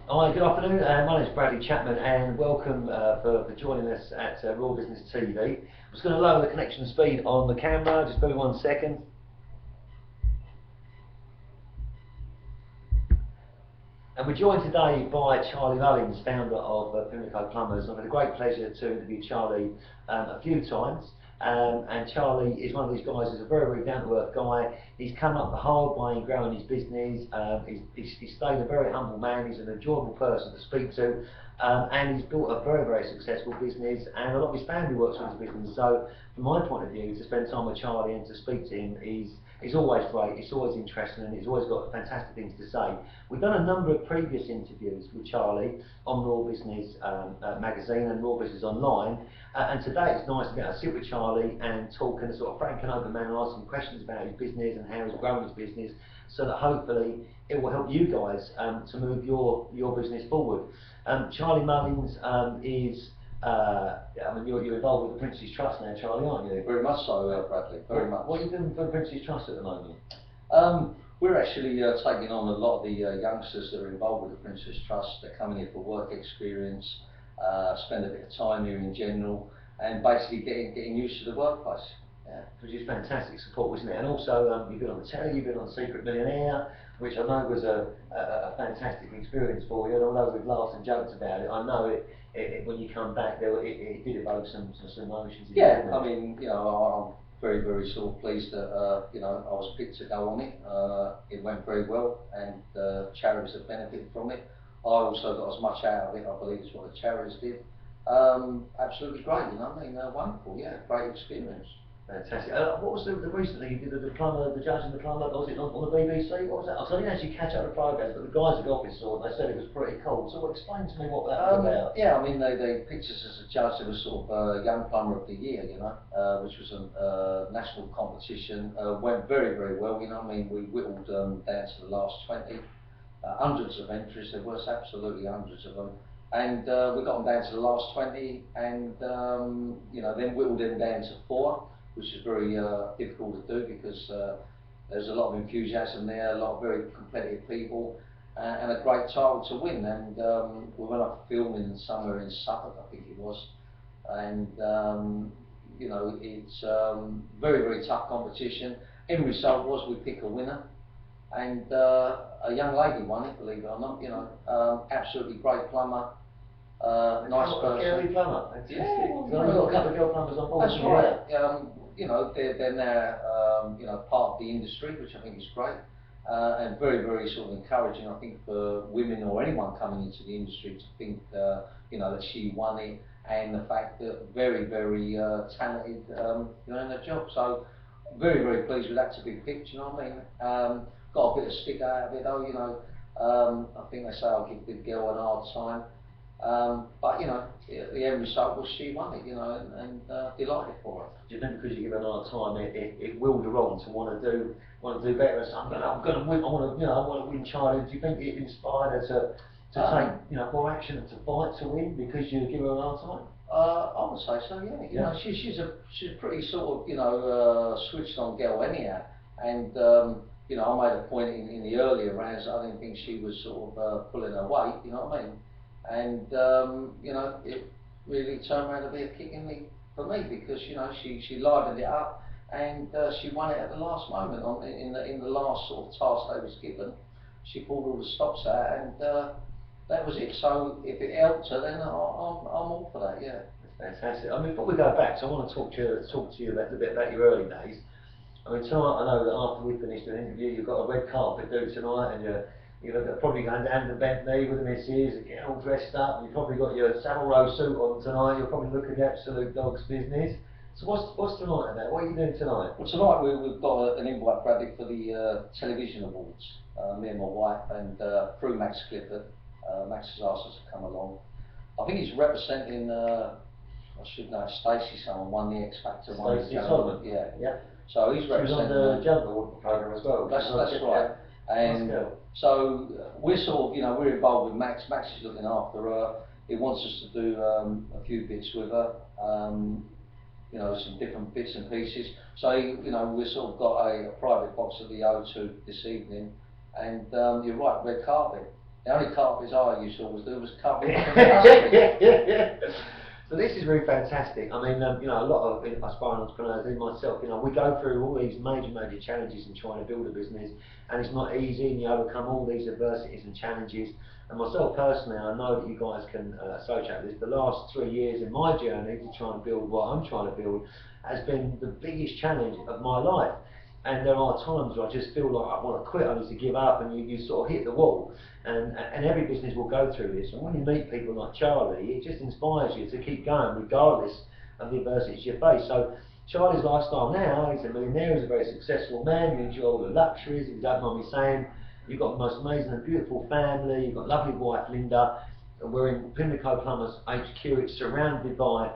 Hi, good afternoon. My name is Bradley Chapman, and welcome for joining us at Raw Business TV. I'm just going to lower the connection speed on the camera. Just give me 1 second. And we're joined today by Charlie Mullins, founder of Pimlico Plumbers. I've had a great pleasure to interview Charlie a few times. And Charlie is one of these guys who's a very, very down-to-earth guy. He's come up the hard way in growing his business. He's stayed a very humble man. He's an enjoyable person to speak to. And he's built a very, very successful business, and a lot of his family works with his business. So, from my point of view, to spend time with Charlie and to speak to him is always great. It's always interesting, and he's always got fantastic things to say. We've done a number of previous interviews with Charlie on Raw Business magazine and Raw Business Online, and today it's nice to be able to sit with Charlie and talk in a sort of frank and open manner, ask some questions about his business and how he's grown his business, so that hopefully it will help you guys to move your business forward. Charlie Mullins is, I mean, you're involved with the Prince's Trust now, Charlie, aren't you? Very much so, Bradley, very much. What are you doing for the Prince's Trust at the moment? We're actually taking on a lot of the youngsters that are involved with the Prince's Trust. They're coming here for work experience, spend a bit of time here in general, and basically getting used to the workplace. Yeah, which is fantastic support, wasn't it? And also, you've been on the telly, you've been on Secret Millionaire, which I know was a fantastic experience for you. And although we've laughed and joked about it, I know when you come back, it did evoke some emotions. Yeah, I mean, you know, I'm very, very sort of pleased that you know, I was picked to go on it. It went very well, and charities have benefited from it. I also got as much out of it, I believe, as what the charities did. Absolutely great, you know. I mean, wonderful, yeah, great experience. Fantastic. What was the recently you did the plumber, the judge and the plumber? Was it on the BBC? What was that? I didn't actually catch up the programmes, but the guys at the office saw it. They said it was pretty cool. So explain to me what that was about. Yeah, I mean they picked us as a judge. It was sort of young plumber of the year, you know, which was a national competition. Went very, very well. You know, I mean, we whittled down to the last 20. Hundreds of entries. There was absolutely hundreds of them. And we got them down to the last 20, and you know, then whittled them down to 4. Which is very difficult to do because there's a lot of enthusiasm there, a lot of very competitive people, and a great title to win. And we went up filming somewhere in Suffolk, I think it was, and you know, it's very, very tough competition. End result was we pick a winner, and a young lady won it, believe it or not. You know, absolutely great plumber. Nice person. Girly plumber. Yeah, well, we've got a couple of girl plumbers on board. That's right. You know, they're now you know, part of the industry, which I think is great, and very, very sort of encouraging. I think for women or anyone coming into the industry to think you know, that she won it, and the fact that very, very talented, you know, in her job. So very, very pleased with that to be picked. You know what I mean? Got a bit of stick out of it though. You know, I think they say I'll give the girl an hard time. But you know, the end result was she won it, you know, and delighted for her. Do you think because you give her a hard time, it willed her on to want to do better? And so I'm going to win. I want to win, Charlie. Do you think it inspired her to take, you know, more action and to fight to win because you give her a hard time? I would say so. Yeah. You know, she's a pretty sort of, you know, switched on girl anyhow, and you know, I made a point in the earlier rounds. I didn't think she was sort of pulling her weight. You know what I mean? And you know, it really turned around to be a kick in the for me because, you know, she livened it up, and she won it at the last moment in the last sort of task they was given. She pulled all the stops out, and that was it. So if it helped her, then I'm all for that. Yeah. That's fantastic. I mean, before we go back, so I want to talk to you a bit about your early days. I mean, tonight I know that after we finished an interview, you've got a red carpet do tonight, and you're probably going down to Bentley with the missus and getting all dressed up, and you've probably got your Savile Row suit on tonight. You're probably looking at absolute dog's business. So what's tonight about? What are you doing tonight? Well, tonight we've got an invite, Bradley, for the television awards. Me and my wife, and through Max Clifford. Max has asked us to come along. I think he's representing. I should know, Stacey. Someone won the X Factor. Stacey Solomon. Yeah. Yeah. So he's representing. She was on the Jump program as well. That's right. And so we're sort of, you know, we're involved with Max. Max is looking after her. He wants us to do a few bits with her, you know, some different bits and pieces. So, you know, we've sort of got a private box at the O2 this evening, and you're right, red carpet. The only carpets I used to always do was cover it from the dustbin. So this is really fantastic. I mean, you know, a lot of aspiring entrepreneurs, and myself, you know, we go through all these major challenges in trying to build a business, and it's not easy, and you overcome all these adversities and challenges. And myself personally, I know that you guys can associate with this. The last 3 years in my journey to try and build what I'm trying to build has been the biggest challenge of my life. And there are times where I just feel like I want to quit, I need to give up, and you sort of hit the wall. And every business will go through this. And when you meet people like Charlie, it just inspires you to keep going regardless of the adversities you face. So Charlie's lifestyle now, he's a millionaire, he's a very successful man, you enjoy all the luxuries, if you don't mind me saying. You've got the most amazing and beautiful family, you've got a lovely wife Linda, and we're in Pimlico Plumbers HQ. It's surrounded by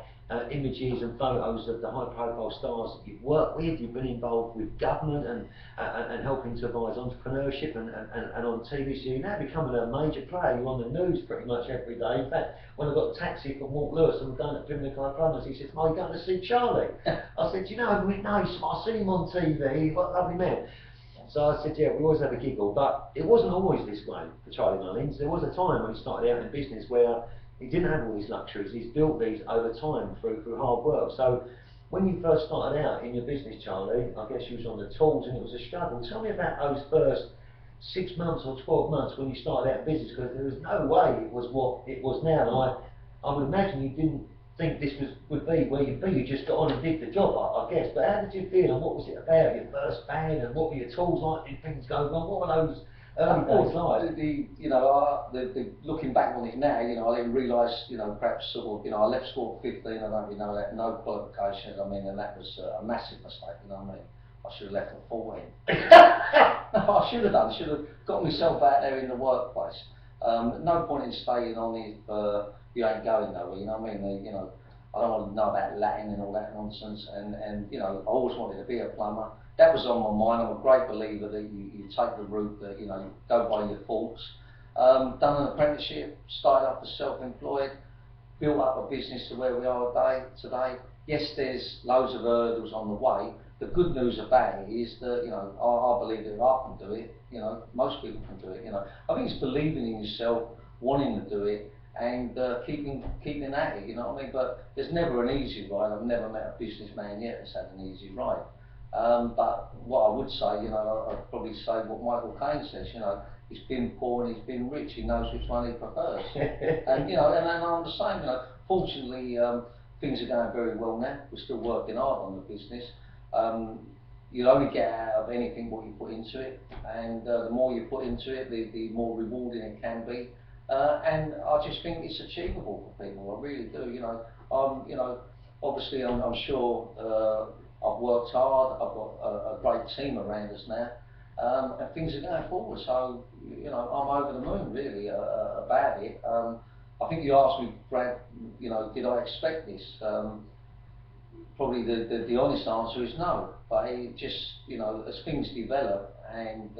images and photos of the high-profile stars that you've worked with. You've been involved with government and helping to advise entrepreneurship and on TV. So you're now becoming a major player. You're on the news pretty much every day. In fact, when I got a taxi from Walt Lewis and I'm going to Pimlico Plumbers, he said, "Oh, you're going to see Charlie?" I said, "You know, no, I see him on TV. What a lovely man." So I said, yeah, we always have a giggle, but it wasn't always this way for Charlie Mullins. There was a time when he started out in business where he didn't have all these luxuries. He's built these over time through hard work. So when you first started out in your business, Charlie, I guess you was on the tools and it was a struggle. Tell me about those first 6 months or 12 months when you started out in business, because there was no way it was what it was now. And I would imagine you didn't think this would be where you'd be. You just got on and did the job, I guess. But how did you feel, and what was it about your first bang, and what were your tools like? Did things go wrong? What were those early days like? Looking back on it now, you know, I didn't realise, you know, perhaps sort of, you know, I left school at 15. I don't really know that, no qualifications. I mean, and that was a massive mistake. You know what I mean? I should have left at 14. No, I should have done. Should have got myself out there in the workplace. No point in staying on if you ain't going nowhere. You know what I mean? You know, I don't want to know about Latin and all that nonsense. And you know, I always wanted to be a plumber. That was on my mind. I'm a great believer that you take the route that, you know, you go by your thoughts. Done an apprenticeship, started up as self-employed, built up a business to where we are today. Yes, there's loads of hurdles on the way. The good news about it is that, you know, I believe that if I can do it, you know, most people can do it. You know, I think it's believing in yourself, wanting to do it, and keeping at it. You know what I mean? But there's never an easy ride. I've never met a businessman yet that's had an easy ride. But what I would say, you know, I'd probably say what Michael Caine says. You know, he's been poor and he's been rich. He knows which one he prefers. And you know, and I'm the same. You know, fortunately, things are going very well now. We're still working hard on the business. You'll only get out of anything what you put into it, and the more you put into it, the more rewarding it can be. And I just think it's achievable for people. I really do. You know, obviously, I'm sure I've worked hard. I've got a great team around us now, and things are going forward. So, you know, I'm over the moon really about it. I think you asked me, Brad, you know, did I expect this? Probably the honest answer is no, but it just, you know, as things develop and,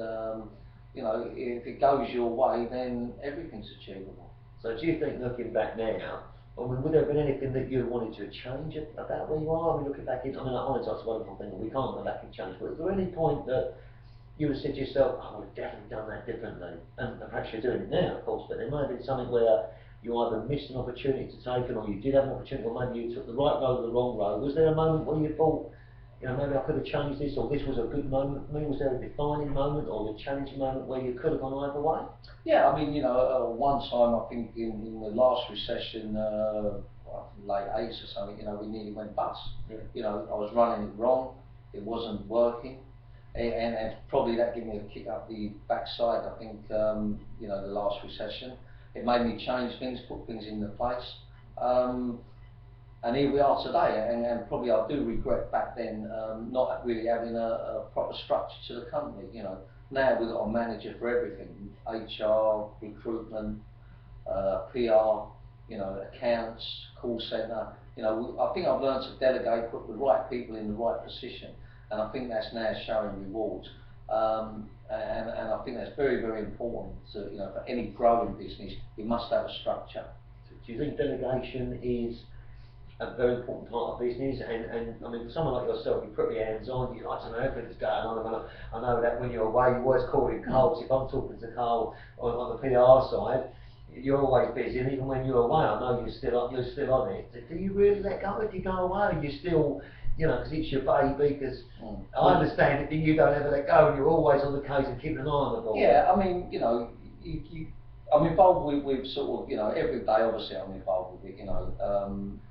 you know, if it goes your way, then everything's achievable. So do you think, looking back now, I mean, would there have been anything that you wanted to change about where you are? I mean, looking back in, I mean, hindsight's a wonderful thing, and we can't go back and change, but is there any point that you would have said to yourself, I would have definitely done that differently? And perhaps you're doing it now, of course, but there might have been something where you either missed an opportunity to take it, or you did have an opportunity, or maybe you took the right road or the wrong road. Was there a moment where you thought, you know, maybe I could have changed this, or this was a good moment for me? Was there a defining moment or a challenging moment where you could have gone either way? Yeah, I mean, you know, one time I think in the last recession, late 80s or something, you know, we nearly went bust. Yeah. You know, I was running it wrong, it wasn't working, and probably that gave me a kick up the backside. I think, you know, the last recession, it made me change things, put things into place. And here we are today, and probably I do regret back then not really having a proper structure to the company. You know, now we've got a manager for everything: HR, recruitment, PR, you know, accounts, call centre. You know, I think I've learned to delegate, put the right people in the right position, and I think that's now showing rewards. And I think that's very, very important to, you know, for any growing business, you must have a structure. Do you think delegation is a very important part of business, and I mean, for someone like yourself, you're pretty hands-on, you like to know everything that's going on. I know that when you're away, you're always calling Carl. If I'm talking to Carl on the PR side, you're always busy, and even when you're away, I know you're still on it. Do you really let go if you go away? Or you still, you know, because it's your baby? Because I understand it, you don't ever let go, and you're always on the case and keeping an eye on the ball. Yeah, I mean, you know, I'm involved with sort of, you know, every day. Obviously, I'm involved with it, you know.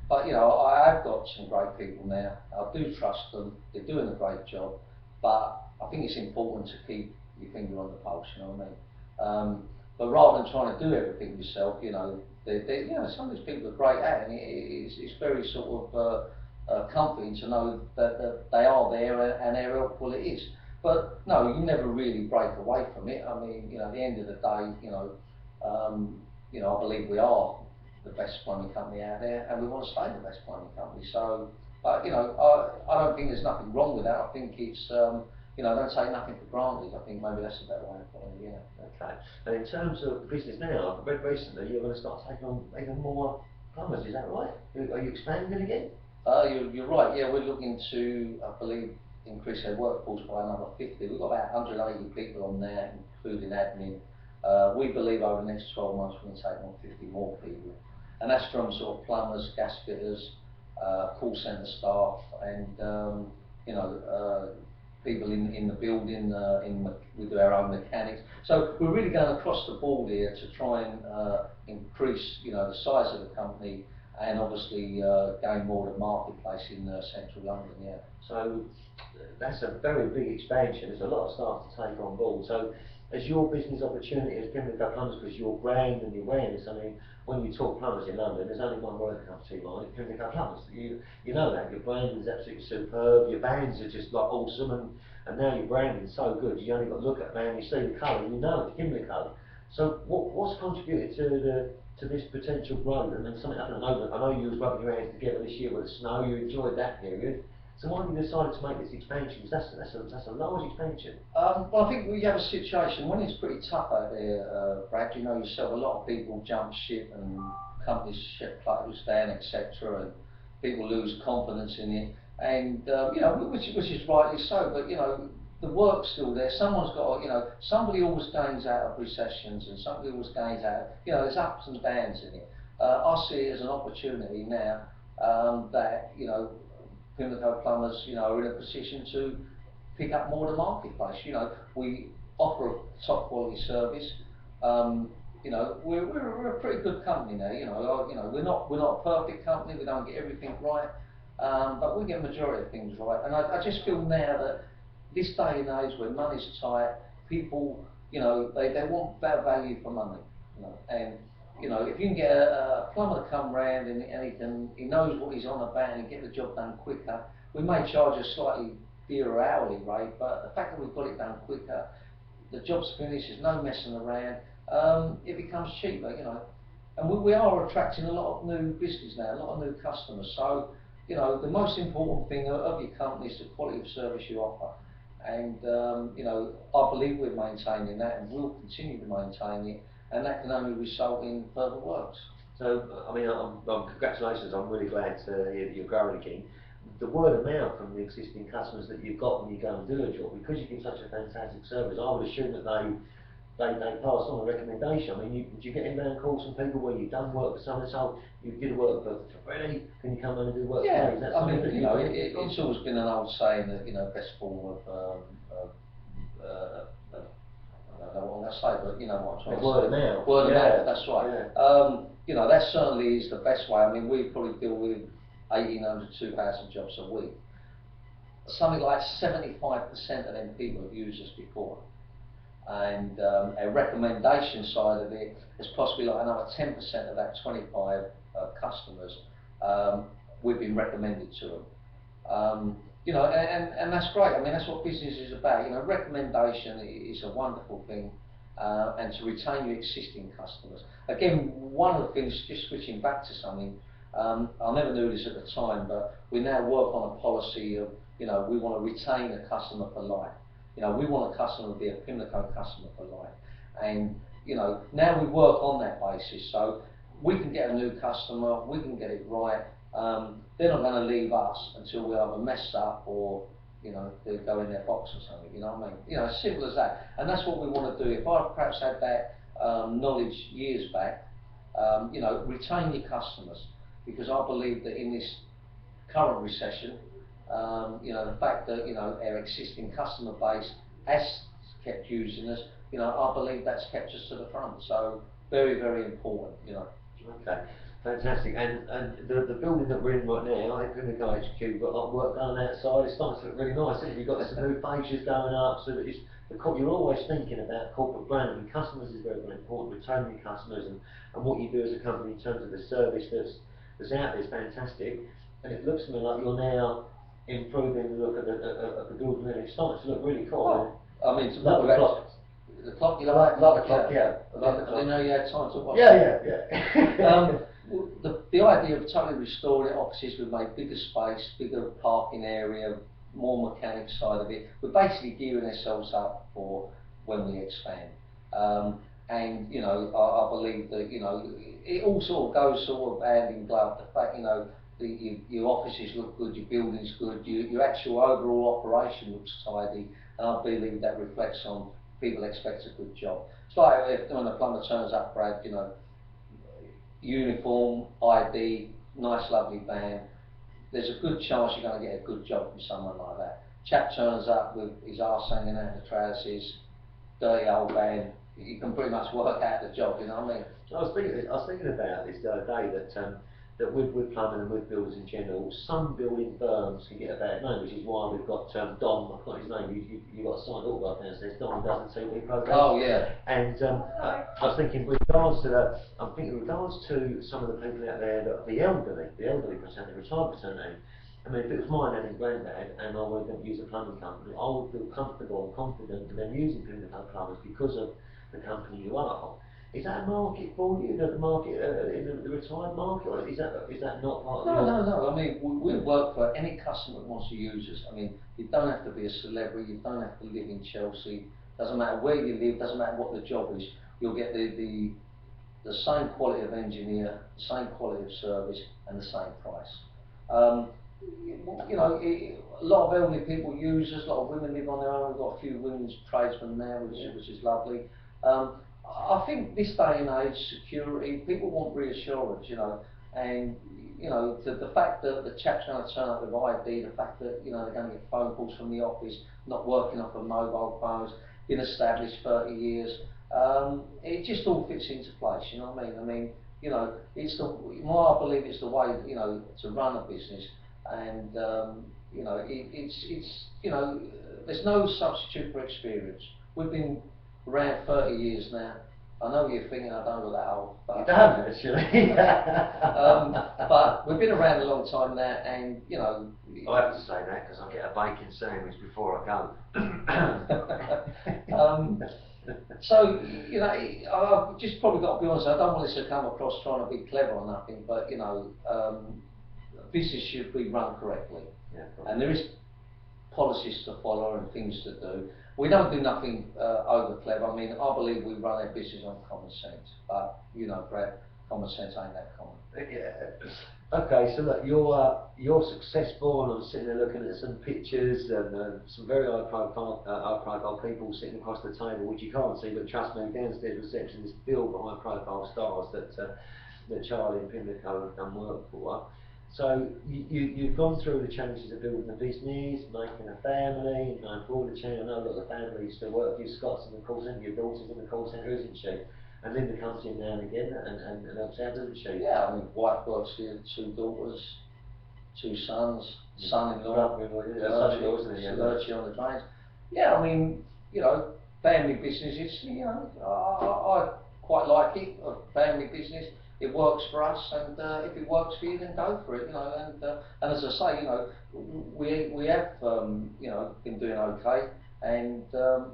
But you know, I've got some great people now. I do trust them. They're doing a great job. But I think it's important to keep your finger on the pulse. You know what I mean? But rather than trying to do everything yourself, you know, you know, some of these people are great at it, and it's very sort of comforting to know that they are there and they're helpful it is. But no, you never really break away from it. I mean, you know, at the end of the day, you know, I believe we are the best plumbing company out there, and we want to stay the best plumbing company. So, but you know, I don't think there's nothing wrong with that. I think it's you know, don't take nothing for granted. I think maybe that's a better way of putting it. Yeah. Okay. And in terms of the business now, I've read recently you're going to start taking on even more plumbers. Is that right? Are you expanding again? You're right. Yeah, we're looking to, I believe, increase our workforce by another 50. We've got about 180 people on there, including admin. We believe over the next 12 months we can take on 50 more people, and that's from sort of plumbers, gas fitters, call centre staff, and you know, people in the building. We do our own mechanics. So we're really going across the board here to try and increase, you know, the size of the company, and obviously gain more of the marketplace in central London. Yeah. So that's a very big expansion. There's a lot of staff to take on board. So as your business opportunity as Pimlico Plumbers, because your brand and your awareness, I mean, when you talk plumbers in London, there's only one word that comes to your mind, it's Pimlico Plumbers. You know that. Your brand is absolutely superb, your vans are just like awesome, and now your branding is so good, you only got to look at a van, you see the colour, you know it's Pimlico. So what's contributed to this potential growth? I mean, something I know you was rubbing your hands together this year with the snow, you enjoyed that period. So why have you decided to make this expansion? Because that's a large expansion. Well, I think we have a situation when it's pretty tough out there, Brad. You know yourself, a lot of people jump ship and companies shut close down, etc., and people lose confidence in it. And you know, which is rightly so. But you know, the work's still there. Someone's got, you know, somebody always gains out of recessions, and somebody always gains out. You know, there's ups and downs in it. I see it as an opportunity now that, you know, Pimlico Plumbers, you know, are in a position to pick up more of the marketplace. You know, we offer a top quality service. You know, we're a pretty good company now. You know, we're not a perfect company. We don't get everything right, but we get a majority of things right. And I just feel now that this day and age where money's tight, people, you know, they want better value for money. You know, and you know, if you can get a plumber to come round and he knows what he's on about and get the job done quicker, we may charge a slightly dearer hourly rate, but the fact that we've got it done quicker, the job's finished, there's no messing around, it becomes cheaper, you know. And we are attracting a lot of new business now, a lot of new customers. So, you know, the most important thing of your company is the quality of service you offer. And, you know, I believe we're maintaining that and will continue to maintain it. And that can only result in further works. So, I mean, congratulations, I'm really glad to hear that you're growing again. The word of mouth from the existing customers that you've got when you go and do a job, because you give such a fantastic service, I would assume that they pass on a recommendation. I mean, would you get inbound calls from people where you've done work for someone, so you did work for Freddie, can you come in and do work for me? Is that I mean, that you know, it's always been an old saying that, you know, best form of I don't know what I'm going to say, but you know what I'm trying to say. Word of mouth. Word of mouth, that's right. Yeah. You know, that certainly is the best way. I mean, we probably deal with 1,800, 2,000 jobs a week. Something like 75% of them people have used us before. And a recommendation side of it is possibly like another 10% of that 25 customers we've been recommended to them. You know, and that's great. I mean, that's what business is about. You know, recommendation is a wonderful thing, and to retain your existing customers. Again, one of the things, just switching back to something, I never knew this at the time, but we now work on a policy of, you know, we want to retain a customer for life. You know, we want a customer to be a Pimlico customer for life. And, you know, now we work on that basis. So we can get a new customer, we can get it right, they're not going to leave us until we either mess up or, you know, they go in their box or something, you know what I mean? You know, as simple as that. And that's what we want to do. If I perhaps had that knowledge years back, you know, retain your customers, because I believe that in this current recession, you know, the fact that, you know, our existing customer base has kept using us, you know, I believe that's kept us to the front. So very, very important, you know. Okay, fantastic. And the building that we're in right now, I think Pimlico HQ, we've got a lot of work going outside. It's starting to look really nice, isn't it? You've got some new fascias going up, so that it's, you're always thinking about corporate branding. And customers is very, very important, retaining your customers, and what you do as a company in terms of the service that's out there is fantastic. And it looks to me like you're now improving the look of the building, and it's starting to look really cool. I mean, to Love the clock. The clock, you know, Like the clock, yeah. I know you had time to watch. Yeah. The idea of totally restoring offices, we've made bigger space, bigger parking area, more mechanic side of it. We're basically gearing ourselves up for when we expand. And you know, I believe that, you know, it all sort of goes sort of hand in glove. The fact, you know, your offices look good, your building's good, your actual overall operation looks tidy, and I believe that reflects on people expect a good job. It's like when the plumber turns up, Brad, you know, uniform, ID, nice lovely van, there's a good chance you're going to get a good job from someone like that. Chap turns up with his arse hanging out of the trousers, dirty old van, you can pretty much work out the job, you know what I mean? I was thinking about this the other day, that with plumbing and with builders in general, some building firms can get a bad name, which is why we've got Dom, I forgot his name, you've got a signed autograph downstairs, Dom does the TV programme. Oh yeah. And I was thinking with regards to that, I'm thinking with regards to some of the people out there, that the elderly fraternity, retired fraternity. I mean, if it was my nan and granddad and I wanted them to use a plumbing company, I would feel comfortable and confident in them using Pimlico Plumbers because of the company you are. Is that a market for you? The market in the retired market, or is that not part of No, no. I mean, we work for any customer that wants to use us. I mean, you don't have to be a celebrity. You don't have to live in Chelsea. Doesn't matter where you live. Doesn't matter what the job is. You'll get the same quality of engineer, the same quality of service, and the same price. You know, a lot of elderly people use us. A lot of women live on their own. We've got a few women's tradesmen there, which is lovely. I think this day and age, security, people want reassurance, you know, and, you know, the fact that the chap's going to turn up with ID, the fact that, you know, they're going to get phone calls from the office, not working off of mobile phones, been established 30 years, it just all fits into place, you know what I mean? I mean, you know, I believe it's the way, you know, to run a business, and, you know, it's, you know, there's no substitute for experience. We've been around 30 years now. I know what you're thinking, I don't look that old. But you don't, actually. But we've been around a long time now, and, you know... I have to say that because I get a bacon sandwich before I go. So, you know, I've just probably got to be honest, I don't want this to come across trying to be clever or nothing, but, you know, business should be run correctly. Yeah, and there is policies to follow and things to do. We don't do nothing over clever. I mean, I believe we run our business on common sense, but, you know, Brad, common sense ain't that common. Yeah. Okay, so look, you're successful, and I'm sitting there looking at some pictures and some very high profile people sitting across the table, which you can't see, but trust me, downstairs reception is filled with high profile stars that Charlie and Pimlico have done work for. So you've gone through the changes of building a business, making a family, going forward the chain. I know a lot of the families still work. You've Scott's in the call centre, your daughter's in the call centre, isn't she? And Linda comes in now and again and helps out, doesn't she? Yeah, I mean, wife works here, 2 daughters, 2 sons, son-in-law, lurchy on the drains. Yeah, I mean, you know, family business, it's, you know, I quite like it, a family business. It works for us, and if it works for you, then go for it, you know. And as I say, you know, we have, you know, been doing okay, and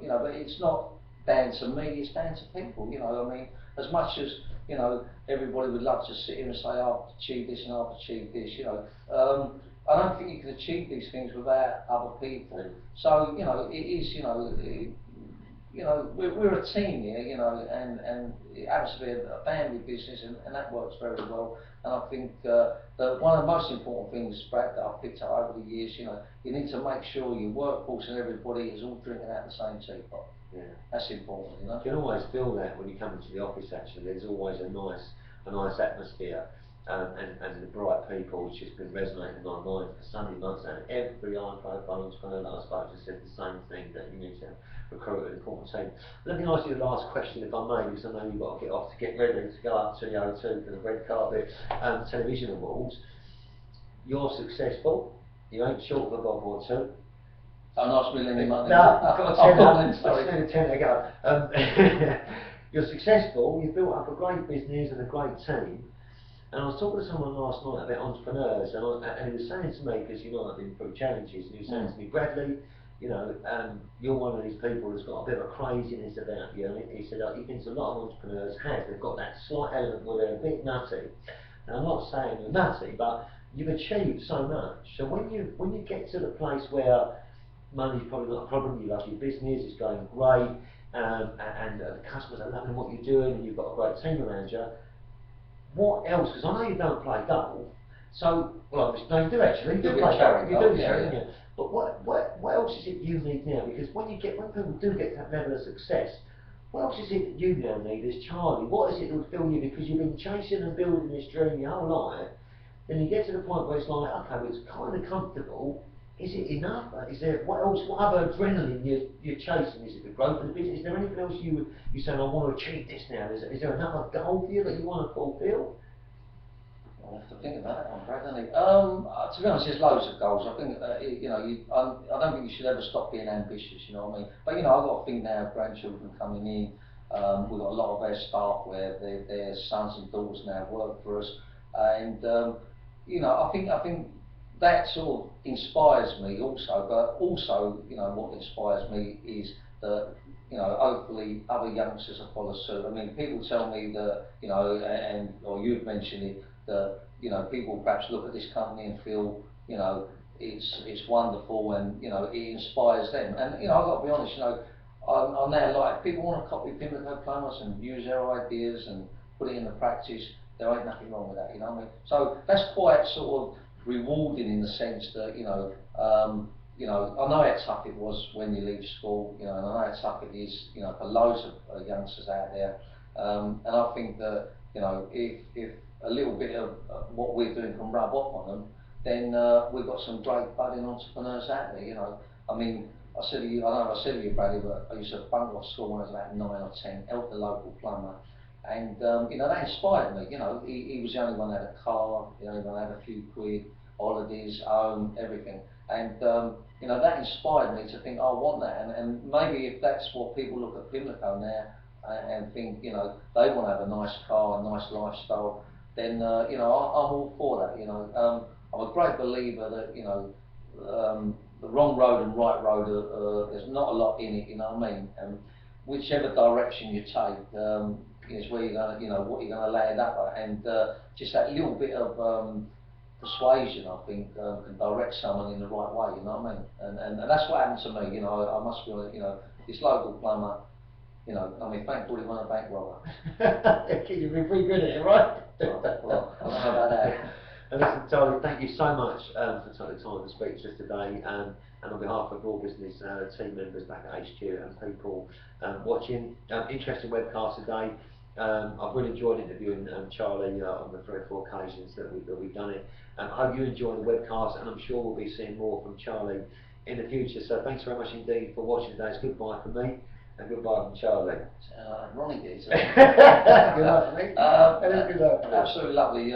you know, but it's not down to me, it's down to people, you know. I mean, as much as, you know, everybody would love to sit here and say, I've achieved this and I've achieved this, you know. I don't think you can achieve these things without other people. So, you know, it is, you know, you know, we're a team here, you know, and it happens to be a family business, and that works very well. And I think that one of the most important things, Brad, that I've picked up over the years, you know, you need to make sure your workforce and everybody is all drinking out the same teapot. Yeah. That's important, you know. You can always feel that when you come into the office. Actually, there's always a nice atmosphere, and the bright people, which has been resonating in my mind for so many months. And every high-profile entrepreneur that I spoke to said the same thing, that you need to recruit an important team. Let me ask you the last question, if I may, because I know you've got to get off to get ready to go up to the O2 for the red carpet television awards. You're successful. You ain't short of a bob or two. Oh, nice million money. No, I've got a 10 oh, sorry. I've got a 10 to go. You're successful, you've built up a great business and a great team. And I was talking to someone last night about entrepreneurs, and he was saying to me, because you know I've been through challenges, and he was saying to me, Bradley, you know, you're one of these people that's got a bit of a craziness about you. And he said, he thinks a lot of entrepreneurs have. They've got that slight element where they're a bit nutty. Now I'm not saying you're nutty, but you've achieved so much. So when you get to the place where money's probably not a problem, you love your business, it's going great, and the customers are loving what you're doing, and you've got a great team around you. What else? Because I know you don't play golf, so well, no, you do actually. You do play golf. You do charity, yeah. But what else is it you need now? Because when people do get to that level of success, what else is it that you now need as Charlie? What is it that would fill you? Because you've been chasing and building this dream your whole life, then you get to the point where it's like, okay, well, it's kind of comfortable. Is it enough? Is there what else? What other adrenaline you're chasing? Is it the growth of the business? Is there anything else you saying, I want to achieve this now? Is there another goal for you that you want to fulfil? I'll have to think about that one, Brad, don't you? To be honest, there's loads of goals. I think you know, I don't think you should ever stop being ambitious. You know what I mean? But you know, I've got to think now of grandchildren coming in. We've got a lot of our staff where their sons and daughters now work for us, and you know, I think that sort of inspires me also, but also, you know, what inspires me is that, you know, hopefully other youngsters will follow suit. I mean, people tell me that, you know, or you've mentioned it, that, you know, people perhaps look at this company and feel, you know, it's wonderful, and, you know, it inspires them. And, you know, I've got to be honest, you know, I'm now like, if people want to copy Pimlico Plumbers and use their ideas and put it into practice, there ain't nothing wrong with that, you know what I mean? So that's quite sort of rewarding in the sense that, you know, I know how tough it was when you leave school, you know, and I know how tough it is, you know, for loads of youngsters out there, and I think that, you know, if a little bit of what we're doing can rub off on them, then we've got some great budding entrepreneurs out there, you know. I mean, I know I said to you, Bradley, but I used to bunk off school when I was about 9 or 10, help the local plumber. And, you know, that inspired me, you know. He was the only one that had a car, the only one that had a few quid, holidays, home, everything. And, you know, that inspired me to think, oh, I want that. And maybe if that's what people look at Pimlico now and think, you know, they want to have a nice car, a nice lifestyle, then, you know, I'm all for that, you know. I'm a great believer that, you know, the wrong road and right road, there's not a lot in it, you know what I mean? And whichever direction you take, is where you're gonna, you know, what you're gonna land up at, and just that little bit of persuasion, I think, can direct someone in the right way. You know what I mean? And that's what happened to me. You know, I must be honest. You know, this local plumber. You know, I mean, thankfully, he wasn't a bank robber. You've been pretty good at it, right? Well, I don't know about that. And listen, Charlie, thank you so much for taking the time to speak to us today. And on behalf of all business team members back at HQ and people watching, interesting webcast today. I've really enjoyed interviewing Charlie on the 3 or 4 occasions that we've done it. I hope you enjoy the webcast, and I'm sure we'll be seeing more from Charlie in the future. So thanks very much indeed for watching today. It's goodbye from me, and goodbye from Charlie. Ronnie did. Good luck for me. Good luck. Absolutely lovely.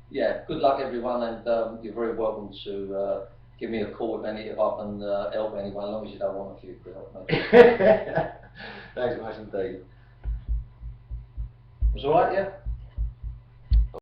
Yeah, good luck everyone, and you're very welcome to give me a call if I can help anyone, as long as you don't want a few quid off me. Thanks very much indeed. Was alright, yeah?